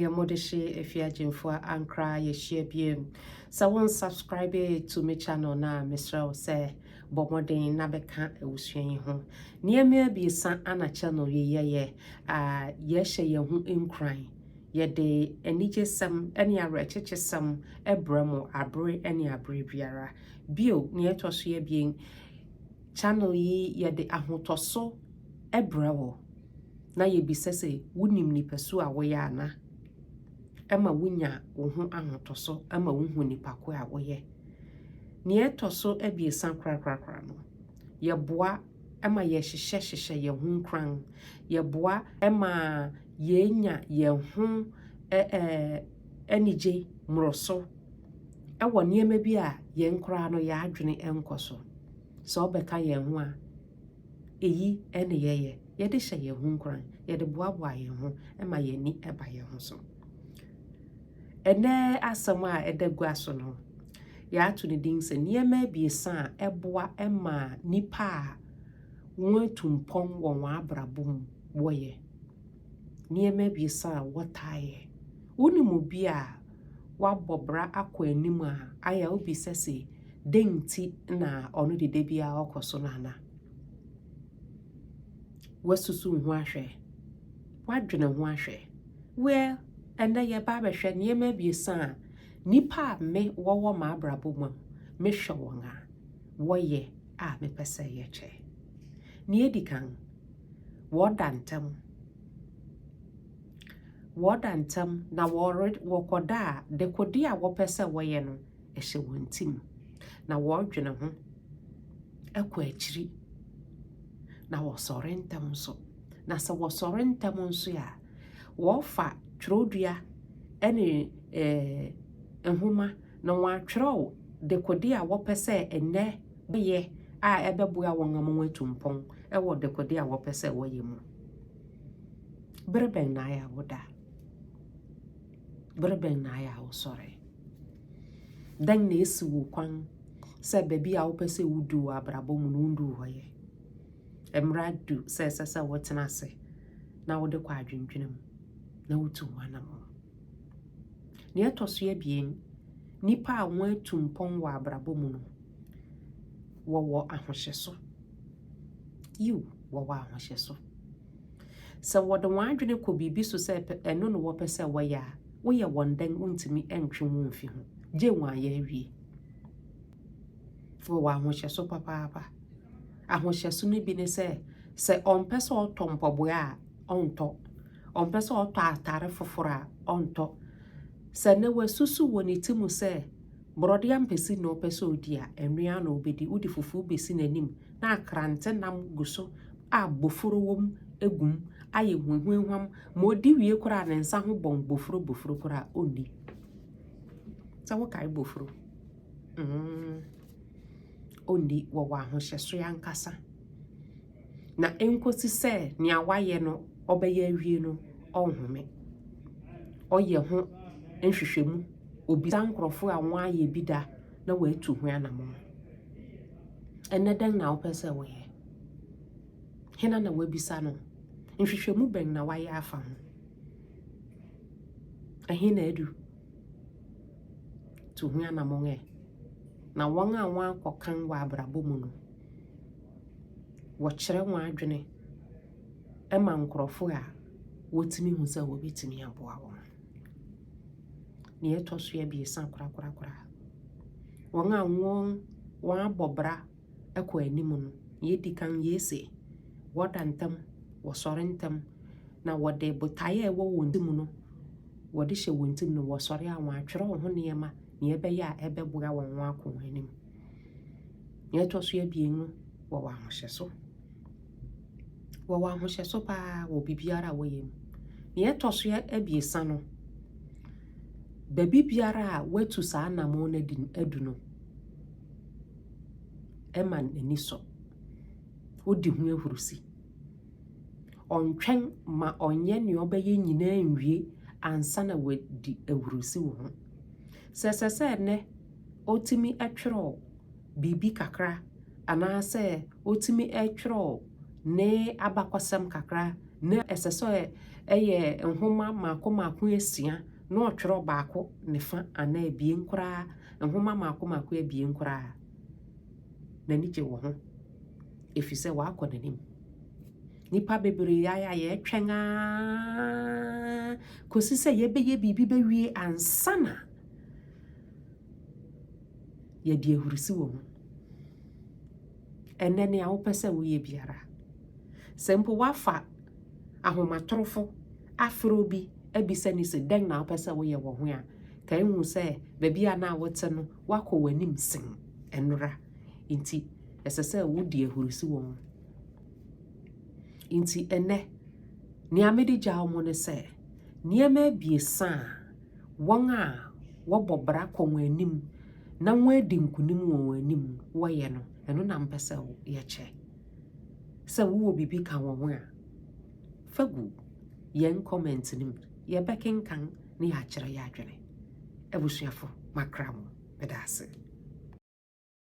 Yamodeshe if you are Jimfua Ankara, ye share bien. So one subscribe to my channel na Mr. say Bomodin Nabeka Ushin home. Near me be san Anna channel ye yeshe ye hum in crying. Ye de anigye some any arecheche some ebremo abre any abre biara. Bio near to ye being channel ye de ahotoso ebrewo. Na ye bi sese wunim Nnipa so a woyɛ ana. Ema wunya wo ho ahotoso ama wo hu Nnipa ko a woyɛ. Ne etoso abiesa krakrakra no. Ye boa ema ye hyehyɛ ye ho nkran. Ye boa ema ye nya ye ho anigye mmoroso. Ewo nneɛma bi a ye nkora no ya adwene enkoso. So obeka ye ho a eyi ene ye de hyɛ ye ho nkran. Ye de boaboa ye ho ema ye ni eba ye ho so. Ene asɛm a edagua so no. Ya ato ne din sɛ nneɛma abiesa a ɛboa ema Nnipa a wɔn tumpɔn wɔ wɔn abrabɔ mu wɔyɛ. Nneɛma abiesa a wɔtaayɛ. Wonimu bi a wabɔ bra akɔ anim a aya obi sɛ denti na ɔno de da bia ɔkɔ so nana. Wasusu ho ahwɛ. Wadwene ho ahwɛ. Well, enda ye ba behwe nneɛma abiesa a Nnipa a me wɔwɔ ma abrabɔ mu me hwɛ wɔn a wɔyɛ a me pɛsɛ yɛ kyɛ. Ne edikan wɔdantam na wɔkɔda a de kɔde a wɔpɛsɛ wɔyɛ no ɛhyɛ wɔn tim. Na wɔdwene ho ɛkɔ akyiri. Na wɔsɔre ntam so. Na sɛ wɔsɔre ntam nso a wɔfa twerɛdua ɛne nhoma na wɔatwerɛw de kɔde a wɔpɛsɛ ɛnɛ bɛyɛ a ɛbɛboa wɔn ama atumpɔn ɛwɔ de kɔde a wɔpɛsɛ wɔyɛ mu. Bere bɛn na ayɛ woda. Bere bɛn na ayɛ wosɔre. Dan na esi wo kwan sɛ baabi a wɔpɛsɛ wudu wɔ abrabɔ mu no ndu hɔ yɛ. Emra du sɛ wotena ase na wode kɔ adwendwene mu na wotu wanam. Ne etoso ebien Nnipa a wɔn atumpɔn wɔ abrabɔ mu no wɔwɔ ahohyɛso. Wɔwɔ ahohyɛso. Sɛ wɔde wɔn adwene kɔ bibi so sɛ ɛno no wɔpɛsɛ wɔyɛ a woyɛ wɔn dan wontumi ɛntwe wɔn mfi ho. Gye wɔn ayɛ awie. Wɔwɔ ahohyɛso papaapa. Ahohyɛso no bi ne sɛ ɔmpɛ sɛ ɔtɔ mpɔboa a ɔntɔ. Ɔmpɛ sɛ ɔtɔ atare foforo a ɔntɔ. Sɛ ne wasusu wɔ ne timu sɛ brɔde ampɛsi na ɔpɛ sɛ odi a ɛnua na obedi. Wodi fufu besi n'anim na akrante nam gu so a boforo wom egum ayɛ hwehwehwam ma odi wie kora ne nsa ho bɔn boforo kora onni. Sɛ wo kai boforo. Ondi wɔwɔ ahohyɛso yankasa. Na enkosi sɛ nea wayɛ no ɔbɛyɛ awie no ɔnhome. Ɔyɛ ho nhwehwɛmu. Obi sa nkrɔfo a wɔn ayɛ bi da na wɔatu ho anamɔ. Ɛnɛ dan na wopɛ sɛ wɔyɛ. Hena na wabisa no? Nhwehwɛmu bɛn na wayɛ afa ho. Ɛhe na adu. Tu ho anamɔ na wɔn a wɔn akɔkan wɔ abrabɔ mu no wɔkyerɛ wɔn adwene ɛma nkrɔfo a wɔtumi hu sɛ wobetumi aboa wɔn. Ne etoso abiesa korakora. Wɔn a wɔn abɔ bra ɛkɔ anim no ye dikan yese wɔda ntam wɔsɔre ntam na wɔde botae a ɛwɔ wɔn tim no wɔde hyɛ wɔn tim no wɔsɔre a wɔn atwerɛ wɔn ho nneɛma ne ɛbɛyɛ a ɛbɛboa wɔn ho akɔ wɔn anim. Ne etoso abien no wɔwɔ ahohyɛso. Wɔwɔ ahohyɛso paa wɔ bibiara a wɔyɛ mu. Ne etoso abiesa no baabi biara a watu saa namɔ no adu no ɛma n'ani so. Wodi ho ahurusi. Ɔntwɛn ma ɔnyɛ ne ɔbɛyɛ nyinaa nwie ansa na wadi ahurusi wɔ ho. Sɛ ne otimi atwerɛ bibi kakra anaasɛ otimi atwerɛ ne abakɔsɛm kakra na ɛsɛ sɛ ɛyɛ nhoma maako asia na ɔtwerɛ baako ne fa ana ebien koraa nhoma maako ebien koraa n'anigye wɔ ho efisɛ wakɔ n'anim nipa bebree aya yɛtwɛn kosi sɛ yɛbɛyɛ biribi bɛwie ansana yɛde ahurisi wɔ ho ɛnɛ ne a wopɛ sɛ woyɛ biara sɛ mpo wafa ahomatorofo afrɛ obi abisa ni sɛ dɛn na wopɛ sɛ woyɛ wɔ ho a ka ehu sɛ baabi a na wote no wakɔ w'anim sen ɛnora nti ɛsɛ sɛ wodi ahurisi wɔ ho nti ɛnɛ nea mede gya wo ne sɛ nneɛma abiesa a wɔn a wɔbɔ bra kɔ wɔn anim na wɔn adi nkonim wɔ wɔn anim wɔyɛ no ɛno na mpɛ sɛ yɛkyɛ sɛ wowɔ biribi ka wɔn ho a fagu yɛn comment nim yɛbɛkenkan ne yɛakyerɛ yɛ adwene abusuafo makra mo bɛda ase